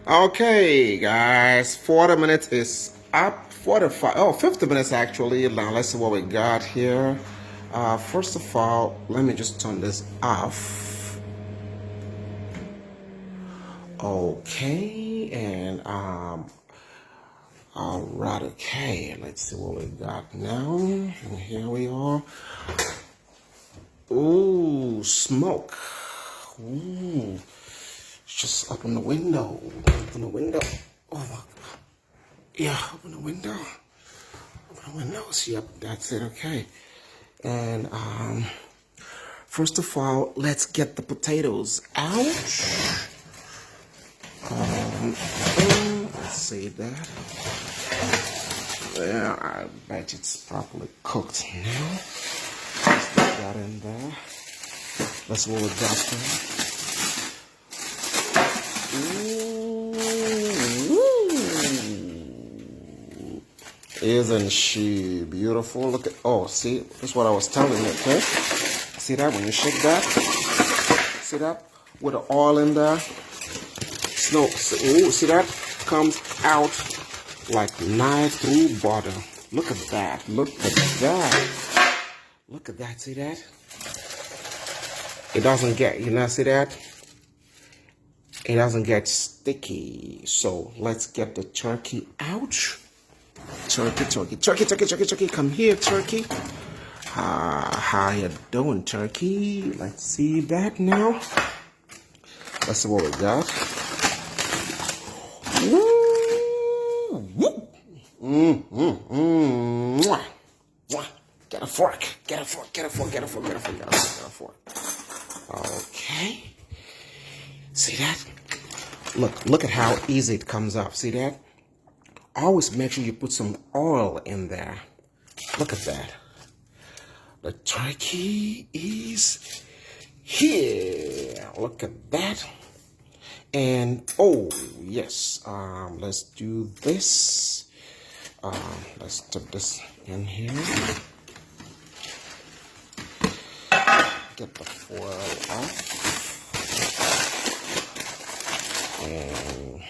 Okay, guys, 40 minutes is up. 50 minutes actually. Now let's see what we got here. First of all, let me just turn this off. Okay, and all right, okay, let's see what we got now. And here we are. Ooh, smoke. Ooh. Just open the window. Open the window. Oh my God. Yeah, open the window. Open the windows. Yep, that's it. Okay. And first of all, let's get the potatoes out. Let's see that. Yeah, I bet it's properly cooked now. Let's put that in there. Let's roll it down there. Isn't she beautiful? Look at, oh, see, that's what I was telling you, okay? See that when you shake that? See that? With the oil in there? Ooh, see that? Comes out like knife through butter. Look at that. Look at that. Look at that. See that? It doesn't get, see that? It doesn't get sticky. So let's get the turkey out. Turkey, come here, turkey. How you doing, turkey? Let's see that now. Let's see what we got. Get a fork. Okay. See that? Look at how easy it comes up. See that? Always make sure you put some oil in there. Look at that. The turkey is here. Look at that. And oh yes, let's do this. Let's put this in here. Get the foil off. And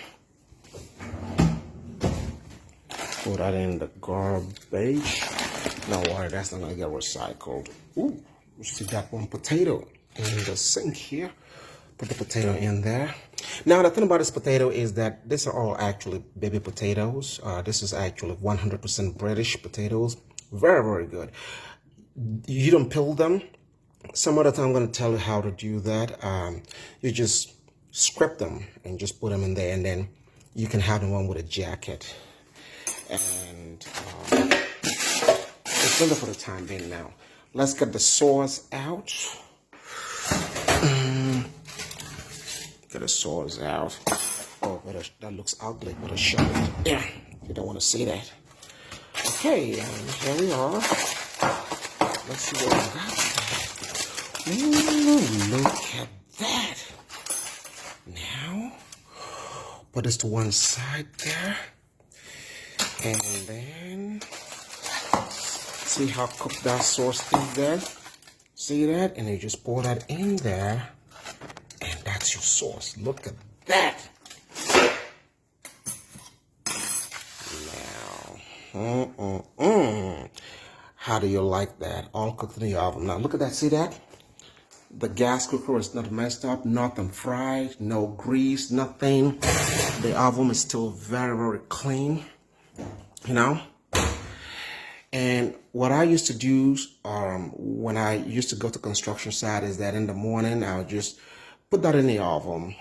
put that in the garbage. No worry, that's not gonna get recycled. Ooh, we still got one potato in the sink here. Put the potato in there. Now the thing about this potato is that these are all actually baby potatoes. This is actually 100% British potatoes. Very, very good. You don't peel them. Some other time I'm gonna tell you how to do that. You just scrape them and just put them in there, and then you can have the one with a jacket. And it's enough for the time being now. Let's get the sauce out. Get the sauce out. Oh, that looks ugly. What a shot. Yeah, you don't want to see that. Okay, and here we are. Let's see what we got. Ooh, look at that. Now, put this to one side there. And then, see how cooked that sauce is there? See that? And you just pour that in there. And that's your sauce. Look at that. Now, how do you like that? All cooked in the oven. Now, look at that. See that? The gas cooker is not messed up, nothing fried, no grease, nothing. The oven is still very, very clean, you know. And what I used to do when I used to go to construction site is that in the morning I would just put that in the oven,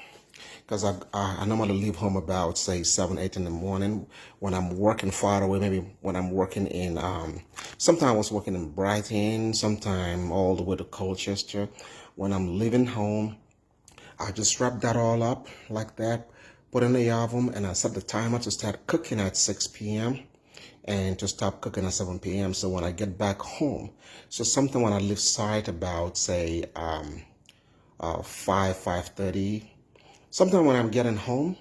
because I normally leave home about say 7, 8 in the morning when I'm working far away. Maybe when I'm working in sometimes I was working in Brighton, sometime all the way to Colchester. When I'm leaving home, I just wrap that all up like that, put it in the oven, and I set the timer to start cooking at 6 p.m. and to stop cooking at 7 p.m. So when I get back home, so something when I leave site about say 5:30. Sometime when I'm getting home,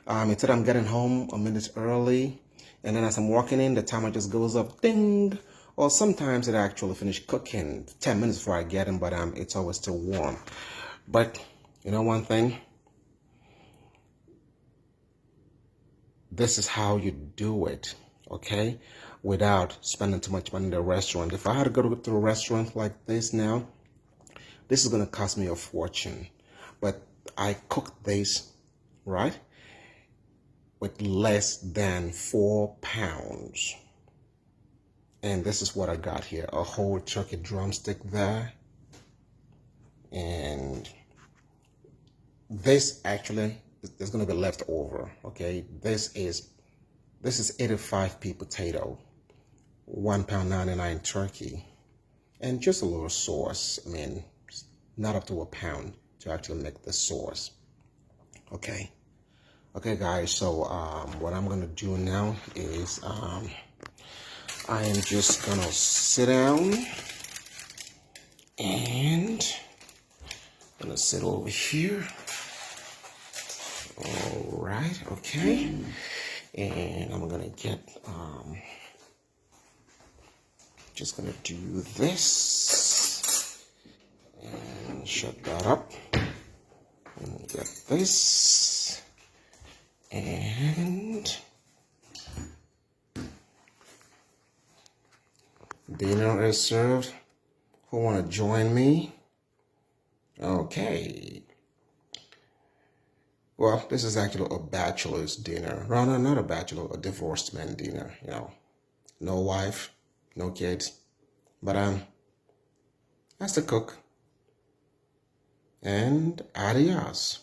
instead I'm getting home a minute early, and then as I'm walking in, the timer just goes up, ding. Or sometimes it actually finished cooking 10 minutes before I get in, but it's always still warm. But you know one thing? this is how you do it, okay, without spending too much money in the restaurant. If I had to go to a restaurant like this now, this is going to cost me a fortune. But I cooked this, right, with less than 4 pounds. And this is what I got here. A whole turkey drumstick there. And this actually, there's going to be left over, okay? This is 85p potato, 1 pound 99 turkey, and just a little sauce. I mean, not up to a pound to actually make the sauce. Okay, guys. So what I'm gonna do now is I am just gonna sit down and I'm gonna sit over here. All right. Okay. And I'm gonna get just gonna do this and shut that up and get this, and dinner is served. Who want to join me? Okay. Well, this is actually a bachelor's dinner. Rather, not a bachelor, a divorced man dinner, you know. No wife, no kids. But that's the cook. And adios.